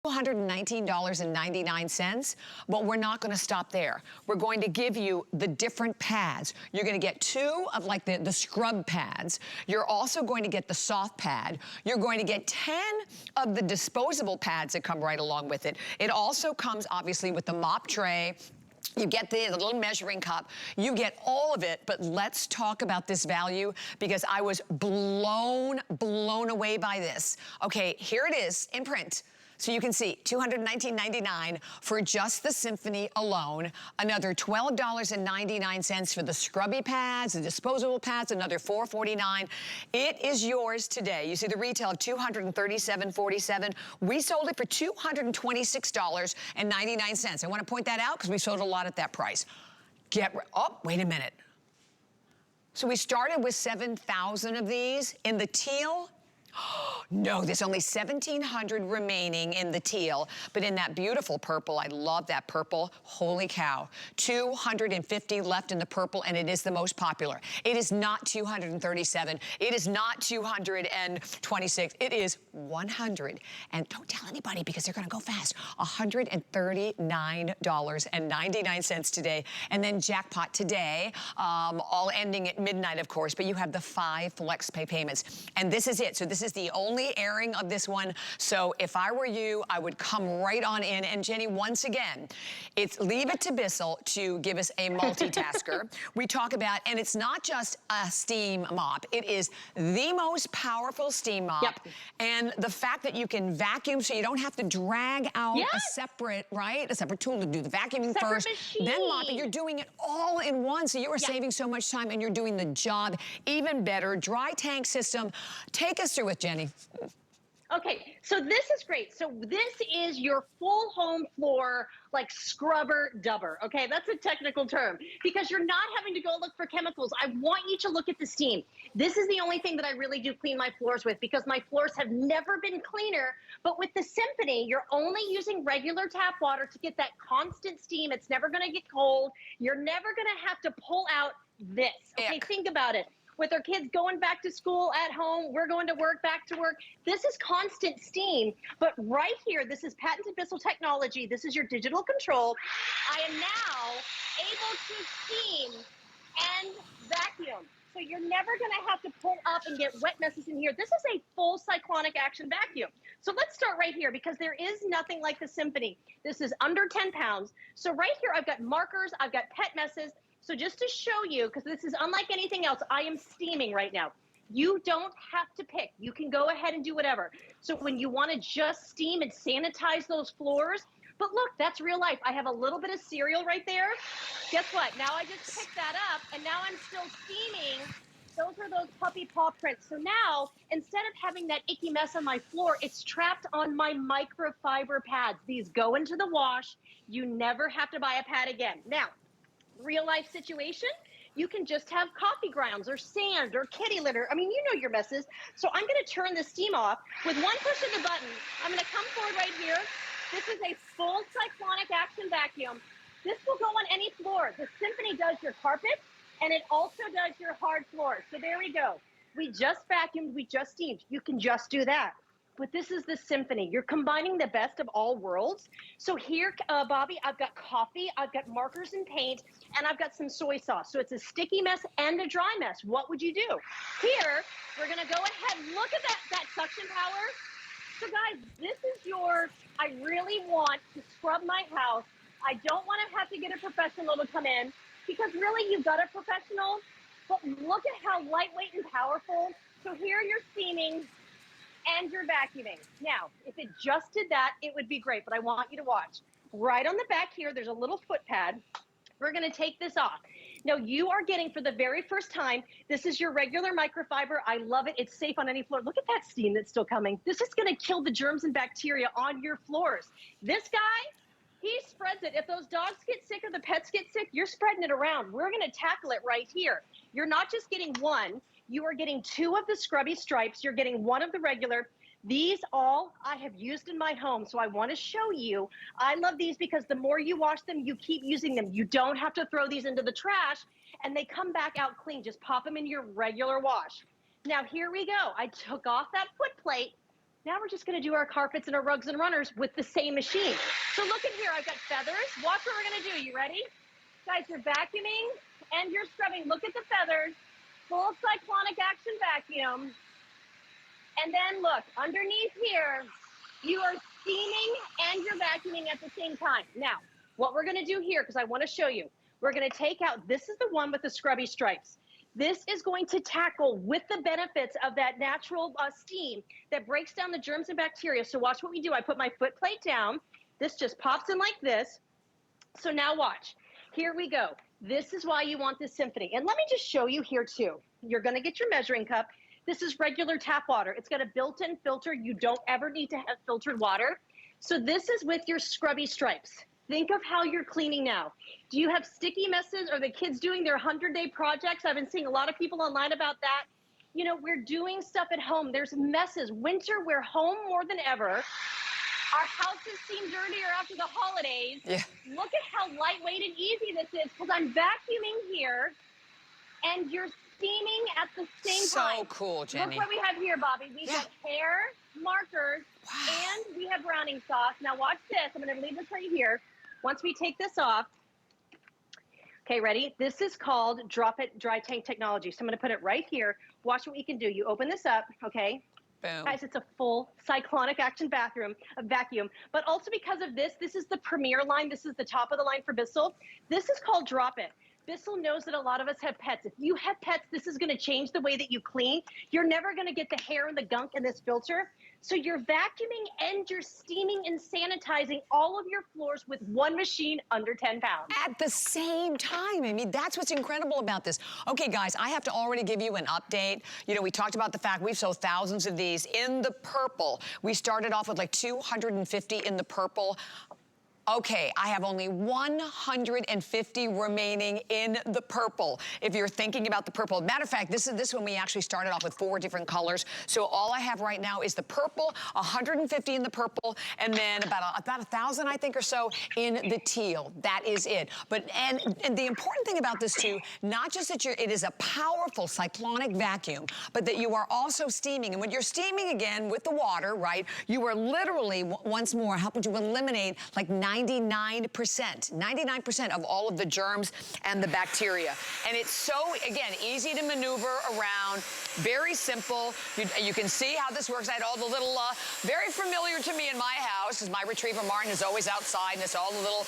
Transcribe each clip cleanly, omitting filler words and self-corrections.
$219.99, but we're not going to stop there. We're going to give you the different pads. You're going to get 2 of like the scrub pads. You're also going to get the soft pad. You're going to get 10 of the disposable pads that come right along with it. It also comes obviously with the mop tray. You get the little measuring cup. You get all of it, but let's talk about this value because I was blown away by this. Okay, here it is in print. So you can see $219.99 for just the Symphony alone. Another $12.99 for the scrubby pads, the disposable pads, another $4.49. It is yours today. You see the retail of $237.47. We sold it for $226.99. I want to point that out because we sold a lot at that price. Oh, wait a minute. So we started with 7,000 of these in the teal. No, there's only 1,700 remaining in the teal, but in that beautiful purple, I love that purple. Holy cow. 250 left in the purple, and it is the most popular. It is not 237. It is not 226. It is 100. And don't tell anybody because they're going to go fast. $139.99 today. And then jackpot today, all ending at midnight, of course, but you have the 5 flex pay payments. And this is it. So this is the only airing of this one. So if I were you, I would come right on in. And Jenny, once again, it's leave it to Bissell to give us a multitasker. We talk about, and it's not just a steam mop. It is the most powerful steam mop. Yep. And the fact that you can vacuum so you don't have to drag out a separate, right? A separate tool to do the vacuuming first, then mopping. You're doing it all in one. So you are saving so much time and you're doing the job even better. Dry tank system. Take us through it, Jenny. Okay, so this is great. So this is your full home floor, like scrubber dubber. Okay, that's a technical term because you're not having to go look for chemicals. I want you to look at the steam. This is the only thing that I really do clean my floors with because my floors have never been cleaner. But with the Symphony, you're only using regular tap water to get that constant steam. It's never going to get cold. You're never going to have to pull out this. Okay, think about it. With our kids going back to school at home, we're going to work, back to work. This is constant steam, but right here, this is patented Bissell technology. This is your digital control. I am now able to steam and vacuum. So you're never gonna have to pull up and get wet messes in here. This is a full cyclonic action vacuum. So let's start right here because there is nothing like the Symphony. This is under 10 pounds. So right here, I've got markers, I've got pet messes. So just to show you, because this is unlike anything else, I am steaming right now. You don't have to pick. You can go ahead and do whatever. So when you want to just steam and sanitize those floors, but look, that's real life. I have a little bit of cereal right there. Guess what? Now I just picked that up, and now I'm still steaming. Those are those puppy paw prints. So now, instead of having that icky mess on my floor, it's trapped on my microfiber pads. These go into the wash. You never have to buy a pad again. Now, real life situation, you can just have coffee grounds or sand or kitty litter. I mean, you know your messes. So I'm going to turn the steam off. With one push of the button, I'm going to come forward right here. This is a full cyclonic action vacuum. This will go on any floor. The Symphony does your carpet, and it also does your hard floors. So there we go. We just vacuumed, we just steamed. You can just do that. But this is the Symphony. You're combining the best of all worlds. So here, Bobby, I've got coffee, I've got markers and paint, and I've got some soy sauce. So it's a sticky mess and a dry mess. What would you do? Here, we're gonna go ahead, look at that suction power. So guys, this is your, I really want to scrub my house. I don't wanna have to get a professional to come in because really you've got a professional, but look at how lightweight and powerful. So here you're steaming, and you're vacuuming. Now, if it just did that, it would be great, but I want you to watch. Right on the back here, there's a little foot pad. We're gonna take this off. Now, you are getting, for the very first time, this is your regular microfiber. I love it, it's safe on any floor. Look at that steam that's still coming. This is gonna kill the germs and bacteria on your floors. This guy, he spreads it. If those dogs get sick or the pets get sick, you're spreading it around. We're gonna tackle it right here. You're not just getting one, you are getting 2 of the scrubby stripes. You're getting 1 of the regular. These all I have used in my home, so I want to show you. I love these because the more you wash them, you keep using them. You don't have to throw these into the trash, and they come back out clean. Just pop them in your regular wash. Now, here we go. I took off that foot plate. Now we're just gonna do our carpets and our rugs and runners with the same machine. So look in here, I've got feathers. Watch what we're gonna do, you ready? Guys, you're vacuuming and you're scrubbing. Look at the feathers, full cyclonic action vacuum. And then look, underneath here, you are steaming and you're vacuuming at the same time. Now, what we're gonna do here, because I wanna show you, we're gonna take out, this is the one with the scrubby stripes. This is going to tackle with the benefits of that natural steam that breaks down the germs and bacteria. So watch what we do. I put my foot plate down. This just pops in like this. So now watch. Here we go. This is why you want this Symphony. And let me just show you here too. You're gonna get your measuring cup. This is regular tap water. It's got a built-in filter. You don't ever need to have filtered water. So this is with your scrubby stripes. Think of how you're cleaning now. Do you have sticky messes? Are the kids doing their 100-day projects? I've been seeing a lot of people online about that. You know, we're doing stuff at home. There's messes. Winter, we're home more than ever. Our houses seem dirtier after the holidays. Yeah. Look at how lightweight and easy this is, because I'm vacuuming here and you're steaming at the same time. So cool, Jenny. Look what we have here, Bobby. We have hair markers and we have browning sauce. Now watch this. I'm going to leave this right here. Once we take this off, okay, ready? This is called Drop It Dry Tank technology. So I'm going to put it right here. Watch what we can do. You open this up, okay? Boom. Guys, it's a full cyclonic action vacuum. But also because of this, this is the premier line. This is the top of the line for Bissell. This is called Drop It. Bissell knows that a lot of us have pets. If you have pets, this is going to change the way that you clean. You're never going to get the hair and the gunk in this filter. So you're vacuuming and you're steaming and sanitizing all of your floors with one machine under 10 pounds. At the same time. I mean, that's what's incredible about this. Okay, guys, I have to already give you an update. You know, we talked about the fact we've sold thousands of these in the purple. We started off with like 250 in the purple. Okay, I have only 150 remaining in the purple. If you're thinking about the purple. Matter of fact, this one we actually started off with 4 different colors. So all I have right now is the purple, 150 in the purple, and then about 1,000, I think, or so in the teal. That is it. But and the important thing about this too, not just that it is a powerful cyclonic vacuum, but that you are also steaming. And when you're steaming again with the water, right, you are literally once more helping to eliminate like 99% of all of the germs and the bacteria. And it's so, again, easy to maneuver around, very simple. You can see how this works. I had all the little, very familiar to me in my house, because my retriever Martin is always outside and it's all the little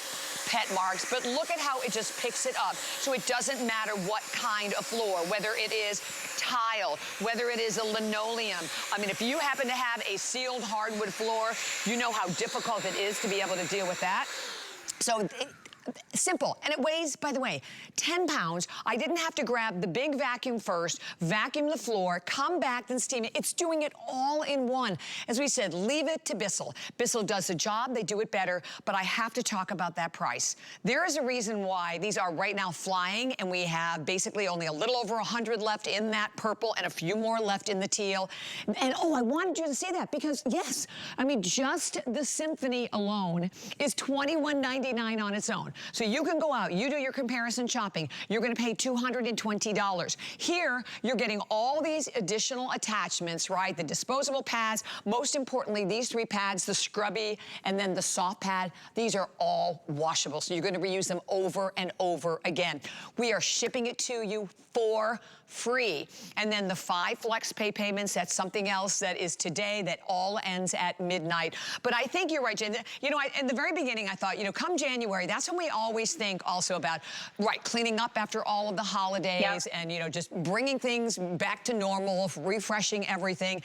pet marks. But look at how it just picks it up. So it doesn't matter what kind of floor, whether it is tile, whether it is a linoleum. I mean, if you happen to have a sealed hardwood floor, you know how difficult it is to be able to deal with that. So simple. And it weighs, by the way, 10 pounds. I didn't have to grab the big vacuum first, vacuum the floor, come back, then steam it. It's doing it all in one. As we said, leave it to Bissell. Bissell does the job. They do it better. But I have to talk about that price. There is a reason why these are right now flying, and we have basically only a little over 100 left in that purple and a few more left in the teal. And oh, I wanted you to say that because, yes, I mean, just the Symphony alone is $21.99 on its own. So you can go out, you do your comparison shopping, you're gonna pay $220. Here, you're getting all these additional attachments, right? The disposable pads, most importantly, these 3 pads, the scrubby, and then the soft pad, these are all washable. So you're gonna reuse them over and over again. We are shipping it to you for free. And then the 5 flex pay payments, that's something else that is today that all ends at midnight. But I think you're right, Jen. You know, in the very beginning, I thought, you know, come January, that's when we always think also about, right, cleaning up after all of the holidays and, you know, just bringing things back to normal, refreshing everything.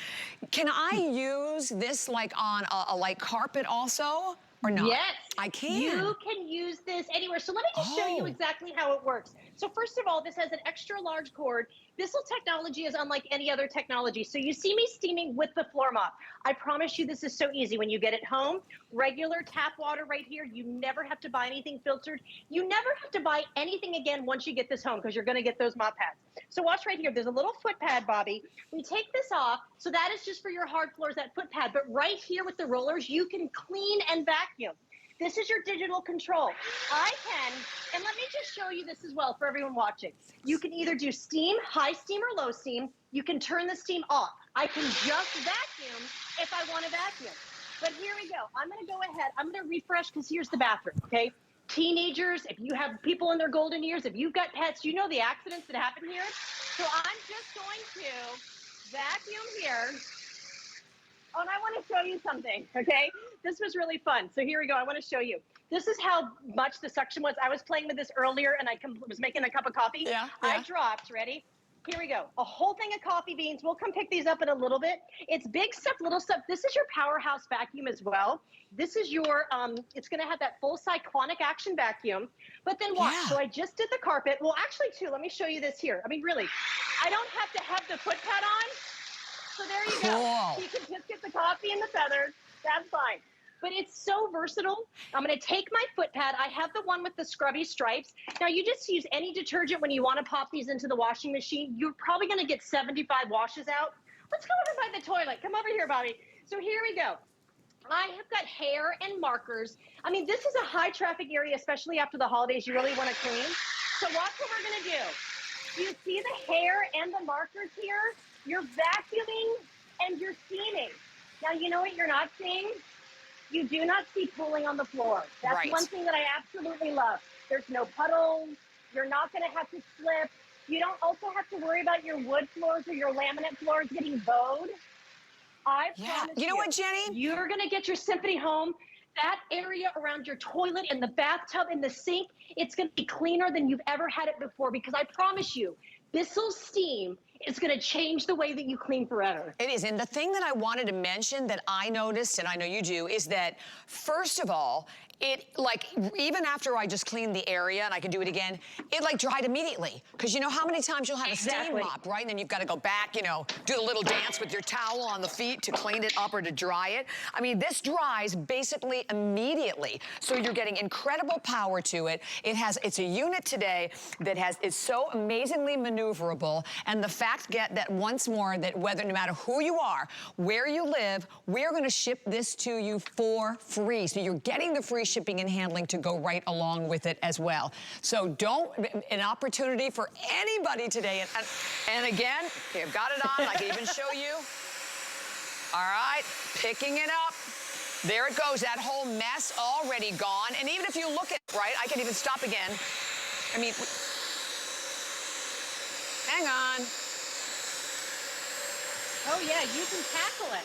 Can I use this like on a light carpet also? Or not? Yes. I can. You can use this anywhere. So let me just show you exactly how it works. So first of all, this has an extra large cord. Bissell technology is unlike any other technology. So you see me steaming with the floor mop. I promise you this is so easy. When you get it home, regular tap water right here. You never have to buy anything filtered. You never have to buy anything again once you get this home because you're going to get those mop pads. So watch right here. There's a little foot pad, Bobby. We take this off. So that is just for your hard floors, that foot pad. But right here with the rollers, you can clean and vacuum. This is your digital control. I can, and let me just show you this as well for everyone watching. You can either do steam, high steam or low steam. You can turn the steam off. I can just vacuum if I want to vacuum. But here we go. I'm going to go ahead. I'm going to refresh because here's the bathroom, okay? Teenagers, if you have people in their golden years, if you've got pets, you know the accidents that happen here. So I'm just going to vacuum here. Oh, and I want to show you something, okay? This was really fun. So here we go. I want to show you. This is how much the suction was. I was playing with this earlier, and I was making a cup of coffee. Yeah. I dropped, ready? Here we go. A whole thing of coffee beans. We'll come pick these up in a little bit. It's big stuff, little stuff. This is your powerhouse vacuum as well. This is your, it's going to have that full cyclonic action vacuum. But then watch. Yeah. So I just did the carpet. Well, actually, too, let me show you this here. I mean, really, I don't have to have the foot pad on. So there you go. You can just get the coffee and the feathers. That's fine. But it's so versatile. I'm going to take my foot pad. I have the one with the scrubby stripes. Now, you just use any detergent when you want to pop these into the washing machine. You're probably going to get 75 washes out. Let's go over by the toilet. Come over here, Bobby. So here we go. I have got hair and markers. I mean, this is a high traffic area, especially after the holidays. You really want to clean. So watch what we're going to do. You see the hair and the markers here? You're vacuuming and you're steaming. Now, you know what you're not seeing? You do not see pooling on the floor. That's one thing that I absolutely love. There's no puddles. You're not going to have to slip. You don't also have to worry about your wood floors or your laminate floors getting bowed. I promise you know what, Jenny? You're going to get your Symphony home. That area around your toilet and the bathtub and the sink, it's going to be cleaner than you've ever had it before, because I promise you, Bissell Steam is going to change the way that you clean forever. It is. And the thing that I wanted to mention that I noticed, and I know you do, is that, first of all, it, like, even after I just cleaned the area, and I can do it again, it, like, dried immediately. Because you know how many times you'll have a steam mop, right? And then you've got to go back, you know, do a little dance with your towel on the feet to clean it up or to dry it. I mean, this dries basically immediately. So you're getting incredible power to it. It's a unit today that is so amazingly maneuverable. And the fact that once more, that no matter who you are, where you live, we're going to ship this to you for free. So you're getting the free shipping and handling to go right along with it as well. So an opportunity for anybody today. And again, you've got it on. I can even show you. All right, picking it up. There it goes, that whole mess already gone. And even if you look at it, right, I can even stop again. I mean, hang on. Oh yeah, you can tackle it.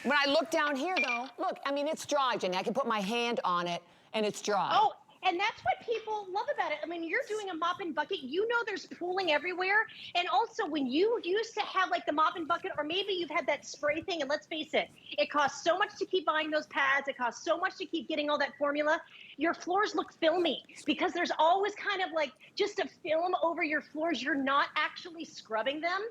When I look down here, though, look, I mean, it's dry, Jenny. I can put my hand on it, and it's dry. Oh, and that's what people love about it. I mean, you're doing a mop and bucket. You know there's pooling everywhere. And also, when you used to have, like, the mop and bucket, or maybe you've had that spray thing, and let's face it, it costs so much to keep buying those pads. It costs so much to keep getting all that formula. Your floors look filmy because there's always kind of, like, just a film over your floors. You're not actually scrubbing them.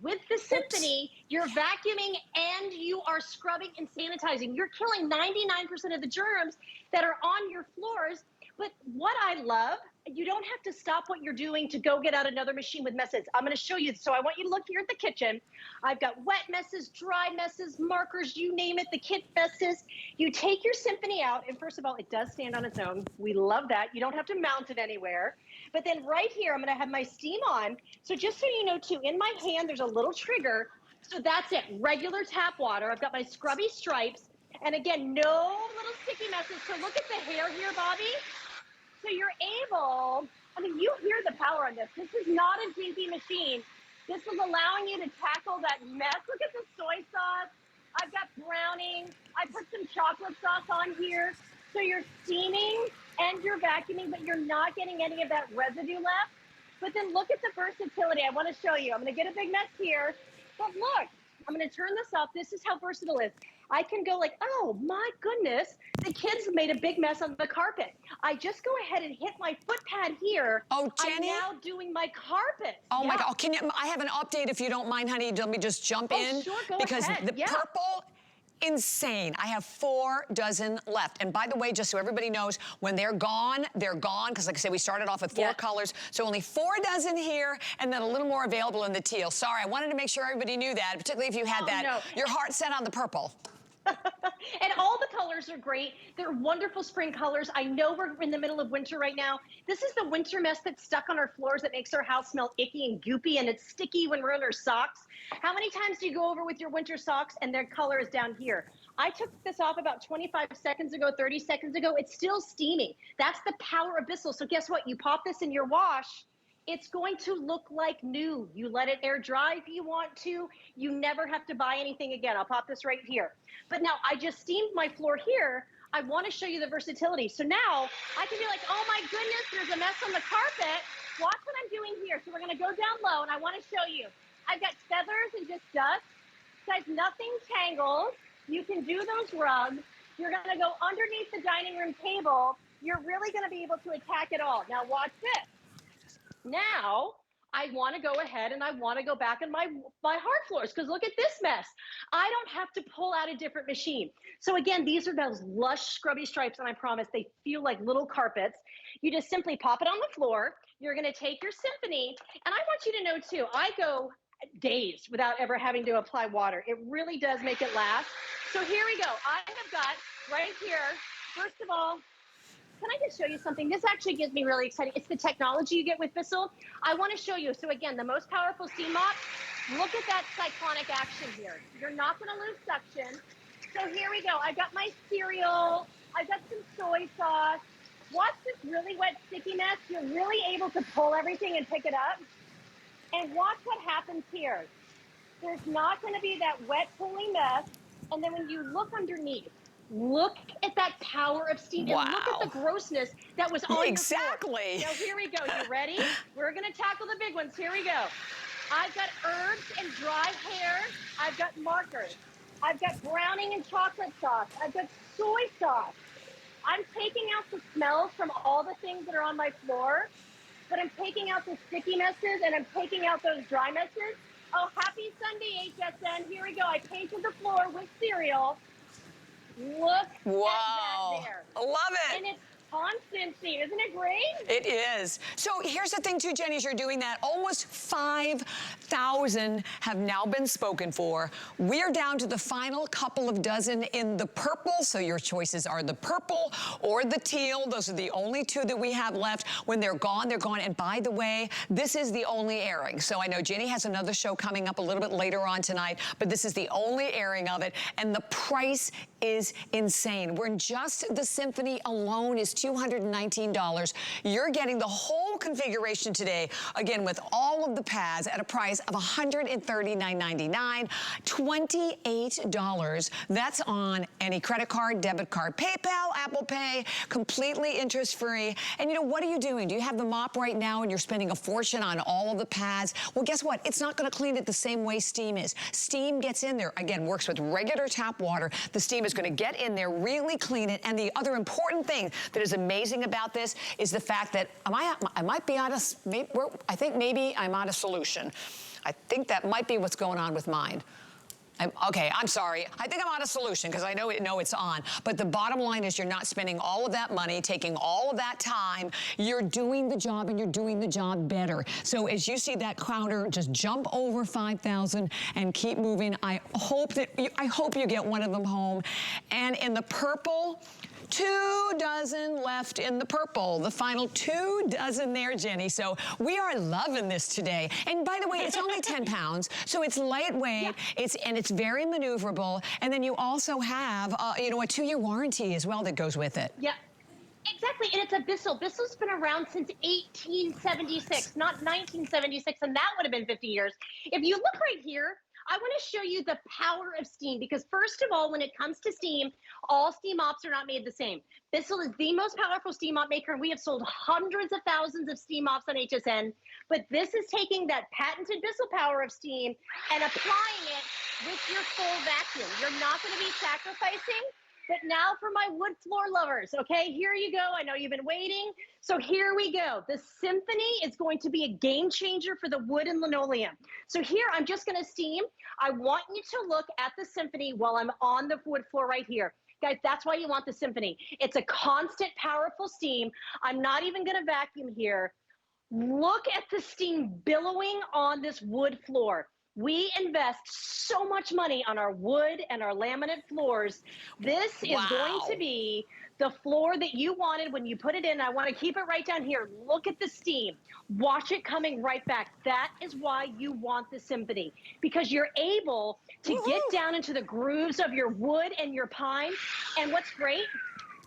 With the Symphony, you're vacuuming and you are scrubbing and sanitizing. You're killing 99% of the germs that are on your floors. But what I love, you don't have to stop what you're doing to go get out another machine with messes. I'm going to show you. So I want you to look here at the kitchen. I've got wet messes, dry messes, markers, you name it, the kit messes. You take your Symphony out, and first of all, it does stand on its own. We love that. You don't have to mount it anywhere. But then right here, I'm going to have my steam on. So just so you know, too, in my hand, there's a little trigger. So that's it. Regular tap water. I've got my scrubby stripes. And again, no little sticky messes. So look at the hair here, Bobby. So you're able, I mean, you hear the power on this. This is not a dinky machine. This is allowing you to tackle that mess. Look at the soy sauce. I've got browning. I put some chocolate sauce on here. So you're steaming and you're vacuuming, but you're not getting any of that residue left. But then look at the versatility. I want to show you. I'm going to get a big mess here. But look, I'm going to turn this off. This is how versatile it is. I can go like, oh my goodness, the kids made a big mess on the carpet. I just go ahead and hit my foot pad here. Oh, Jenny? I'm now doing my carpet. Oh my God, I have an update if you don't mind, honey. Let me just jump in. Sure, go because ahead. The purple, insane. I have 4 dozen left. And by the way, just so everybody knows, when they're gone, because like I said, we started off with 4 colors. So only 4 dozen here, and then a little more available in the teal. Sorry, I wanted to make sure everybody knew that, particularly if you had your heart set on the purple. And all the colors are great. They're wonderful spring colors. I know we're in the middle of winter right now. This is the winter mess that's stuck on our floors that makes our house smell icky and goopy, and it's sticky when we're in our socks. How many times do you go over with your winter socks and their color is down here? I took this off about 25 seconds ago, 30 seconds ago. It's still steaming. That's the power of Bissell. So guess what? You pop this in your wash, it's going to look like new. You let it air dry if you want to. You never have to buy anything again. I'll pop this right here. But now I just steamed my floor here. I want to show you the versatility. So now I can be like, oh my goodness, there's a mess on the carpet. Watch what I'm doing here. So we're going to go down low and I want to show you. I've got feathers and just dust. Guys, nothing tangles. You can do those rugs. You're going to go underneath the dining room table. You're really going to be able to attack it all. Now watch this. Now, I want to go ahead and I want to go back in my hard floors because look at this mess. I don't have to pull out a different machine. So again, these are those lush scrubby stripes, and I promise they feel like little carpets. You just simply pop it on the floor. You're going to take your Symphony, and I want you to know too, I go days without ever having to apply water. It really does make it last. So here we go. I have got right here, first of all, can I just show you something? This actually gets me really excited. It's the technology you get with Bissell. I want to show you. So again, the most powerful steam mop. Look at that cyclonic action here. You're not going to lose suction. So here we go. I've got my cereal. I've got some soy sauce. Watch this really wet, sticky mess. You're really able to pull everything and pick it up. And watch what happens here. There's not going to be that wet, pulling mess. And then when you look underneath, look at that power of steam. Wow. And look at the grossness that was on exactly. your floor. Now, here we go. You ready? We're going to tackle the big ones. Here we go. I've got herbs and dry hair. I've got markers. I've got browning and chocolate sauce. I've got soy sauce. I'm taking out the smells from all the things that are on my floor, but I'm taking out the sticky messes and I'm taking out those dry messes. Oh, happy Sunday, HSN. Here we go. I painted the floor with cereal. Look at that there. I love it. And it's constancy. Isn't it great? It is. So here's the thing too, Jenny, as you're doing that, almost 5,000 have now been spoken for. We're down to the final couple of dozen in the purple. So your choices are the purple or the teal. Those are the only two that we have left. When they're gone, they're gone. And by the way, this is the only airing. So I know Jenny has another show coming up a little bit later on tonight, but this is the only airing of it. And the price is insane. We're in just the Symphony alone is $219. You're getting the whole configuration today, again, with all of the pads at a price of $139.99, $28. That's on any credit card, debit card, PayPal, Apple Pay, completely interest-free. And you know, what are you doing? Do you have the mop right now and you're spending a fortune on all of the pads? Well, guess what? It's not going to clean it the same way steam is. Steam gets in there, again, works with regular tap water. The steam is going to get in there, really clean it. And the other important thing that is amazing about this is the fact that I might be out of, I think maybe I'm out of solution. I think that might be what's going on with mine. Okay, I'm sorry. I think I'm out of solution because I know it's on. But the bottom line is you're not spending all of that money, taking all of that time. You're doing the job and you're doing the job better. So as you see that counter just jump over 5,000 and keep moving, I hope you get one of them home. And in the purple, 2 dozen left in the purple. The final 2 dozen there, Jenny. So we are loving this today. And by the way, it's only 10 pounds, so it's lightweight. Yeah. It's very maneuverable. And then you also have, you know, a 2-year warranty as well that goes with it. Yeah. Exactly, and it's a Bissell. Bissell's been around since 1876, not 1976, and that would have been 50 years. If you look right here, I want to show you the power of steam because first of all, when it comes to steam, all steam mops are not made the same. Bissell is the most powerful steam mop maker, and we have sold hundreds of thousands of steam mops on HSN, but this is taking that patented Bissell power of steam and applying it with your full vacuum. You're not going to be sacrificing. But now for my wood floor lovers, okay? Here you go. I know you've been waiting. So here we go. The Symphony is going to be a game changer for the wood and linoleum. So here, I'm just gonna steam. I want you to look at the Symphony while I'm on the wood floor right here. Guys, that's why you want the Symphony. It's a constant, powerful steam. I'm not even gonna vacuum here. Look at the steam billowing on this wood floor. We invest so much money on our wood and our laminate floors. This is going to be the floor that you wanted when you put it in. I want to keep it right down here. Look at the steam. Watch it coming right back. That is why you want the Symphony, because you're able to get down into the grooves of your wood and your pine. And what's great,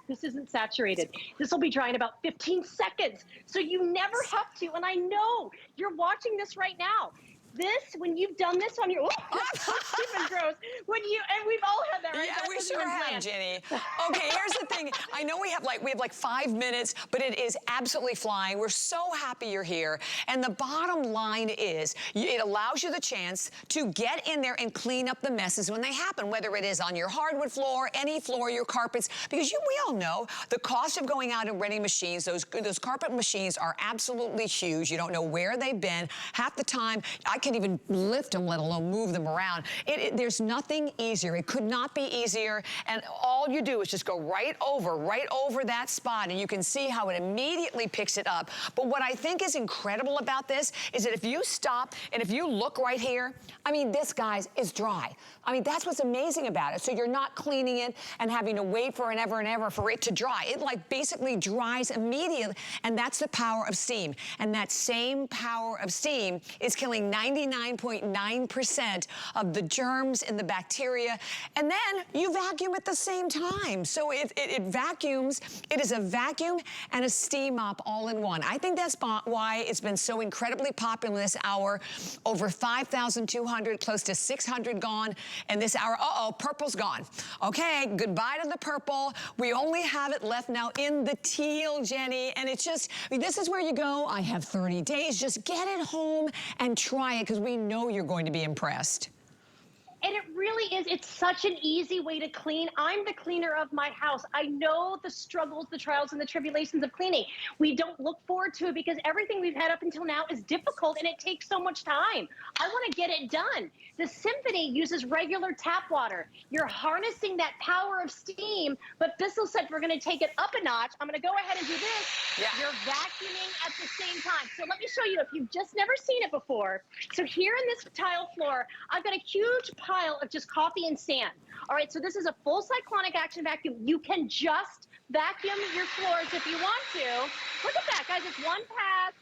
this isn't saturated. This will be dry in about 15 seconds. So you never have to. And I know you're watching this right now. This, when you've done this on your, that's so stupid gross. When you, and we've all had that, right? Yeah, that we sure have, land. Jenny. Okay, here's the thing. I know we have like 5 minutes, but it is absolutely flying. We're so happy you're here. And the bottom line is, it allows you the chance to get in there and clean up the messes when they happen, whether it is on your hardwood floor, any floor, your carpets, because we all know the cost of going out and renting machines, those carpet machines are absolutely huge. You don't know where they've been. Half the time, I can't even lift them, let alone move them around. There's nothing easier. It could not be easier. And all you do is just go right over that spot, and you can see how it immediately picks it up. But what I think is incredible about this is that if you stop and if you look right here, I mean, this, guys, is dry. I mean, that's what's amazing about it. So you're not cleaning it and having to wait for ever and ever for it to dry. It like basically dries immediately, and that's the power of steam. And that same power of steam is killing 99.9% of the germs and the bacteria. And then you vacuum at the same time. So it vacuums. It is a vacuum and a steam mop all in one. I think that's why it's been so incredibly popular this hour. Over 5,200, close to 600 gone. And this hour, purple's gone. Okay, goodbye to the purple. We only have it left now in the teal, Jenny. And it's just, this is where you go. I have 30 days. Just get it home and try it, because we know you're going to be impressed. And it really is. It's such an easy way to clean. I'm the cleaner of my house. I know the struggles, the trials, and the tribulations of cleaning. We don't look forward to it because everything we've had up until now is difficult and it takes so much time. I want to get it done. The Symphony uses regular tap water. You're harnessing that power of steam, but Bissell said we're going to take it up a notch. I'm going to go ahead and do this. Yeah. You're vacuuming at the same time. So let me show you if you've just never seen it before. So here in this tile floor, I've got a huge pile of just coffee and sand. All right, so this is a full cyclonic action vacuum. You can just vacuum your floors if you want to. Look at that, guys. It's one pass,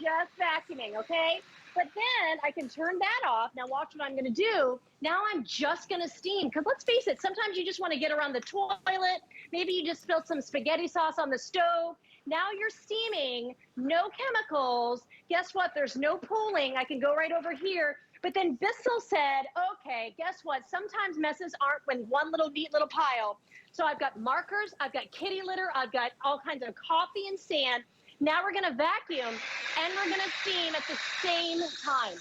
just vacuuming, okay? But then I can turn that off. Now watch what I'm going to do. Now I'm just going to steam, because let's face it, sometimes you just want to get around the toilet. Maybe you just spilled some spaghetti sauce on the stove. Now you're steaming, no chemicals. Guess what? There's no pooling. I can go right over here. But then Bissell said, okay, guess what? Sometimes messes aren't in one little neat little pile. So I've got markers, I've got kitty litter, I've got all kinds of coffee and sand. Now we're gonna vacuum and we're gonna steam at the same time.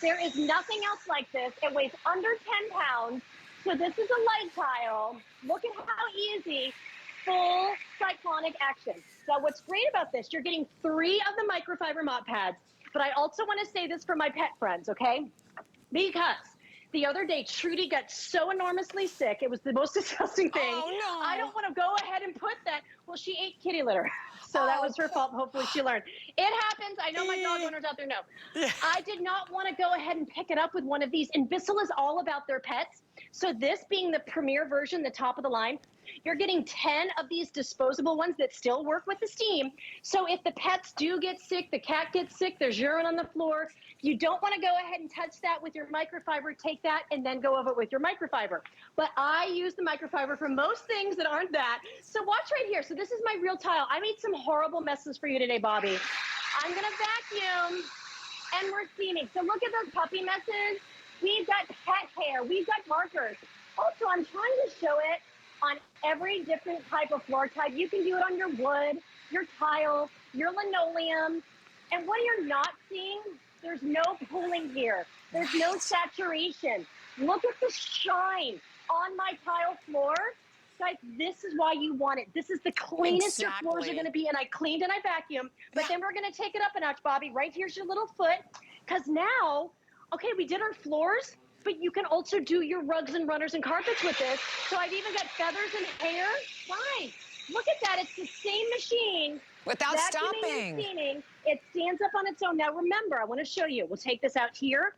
There is nothing else like this. It weighs under 10 pounds. So this is a light tile. Look at how easy, full cyclonic action. Now what's great about this, you're getting 3 of the microfiber mop pads. But I also want to say this for my pet friends, okay? Because the other day, Trudy got so enormously sick. It was the most disgusting thing. Oh, no. I don't want to go ahead and put that. Well, she ate kitty litter. So that was her fault. Hopefully she learned. It happens. I know my dog owners out there know. Yeah. I did not want to go ahead and pick it up with one of these. And Bissell is all about their pets. So this being the premier version, the top of the line, you're getting 10 of these disposable ones that still work with the steam. So if the pets do get sick, the cat gets sick, there's urine on the floor, you don't want to go ahead and touch that with your microfiber, take that and then go over it with your microfiber. But I use the microfiber for most things that aren't that. So watch right here. So this is my real tile. I made some horrible messes for you today, Bobby. I'm going to vacuum and we're steaming. So look at those puppy messes. We've got pet hair. We've got markers. Also, I'm trying to show it on every different type of floor type. You can do it on your wood, your tile, your linoleum. And what you're not seeing, there's no pooling here. There's no saturation. Look at the shine on my tile floor. Guys, this is why you want it. This is the cleanest your floors are gonna be. And I cleaned and I vacuumed. But then we're gonna take it up a notch, Bobby. Right here's your little foot. Because now, okay, we did our floors, but you can also do your rugs and runners and carpets with this. So I've even got feathers and hair. Guys, look at that. It's the same machine. Without stopping. And steaming. It stands up on its own. Now remember, I want to show you. We'll take this out here.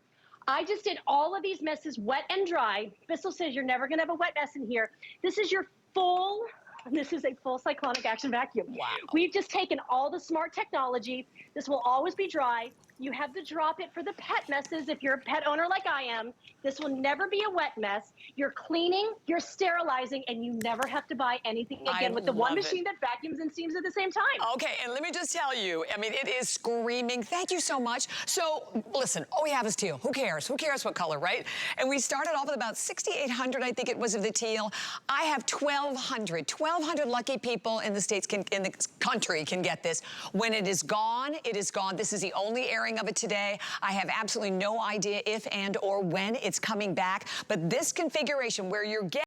I just did all of these messes wet and dry. Bissell says you're never gonna have a wet mess in here. This is your full, this is a full cyclonic action vacuum. Wow. We've just taken all the smart technology. This will always be dry. You have to drop it for the pet messes if you're a pet owner like I am. This will never be a wet mess. You're cleaning, you're sterilizing, and you never have to buy anything again with the one machine that vacuums and steams at the same time. Okay, and let me just tell you, I mean, it is screaming. Thank you so much. So, listen, all we have is teal. Who cares? Who cares what color, right? And we started off with about 6,800, I think it was, of the teal. I have 1,200. 1,200 lucky people in the states, in the country can get this. When it is gone, it is gone. This is the only airing of it today. I have absolutely no idea if and or when it's coming back, but this configuration where you're getting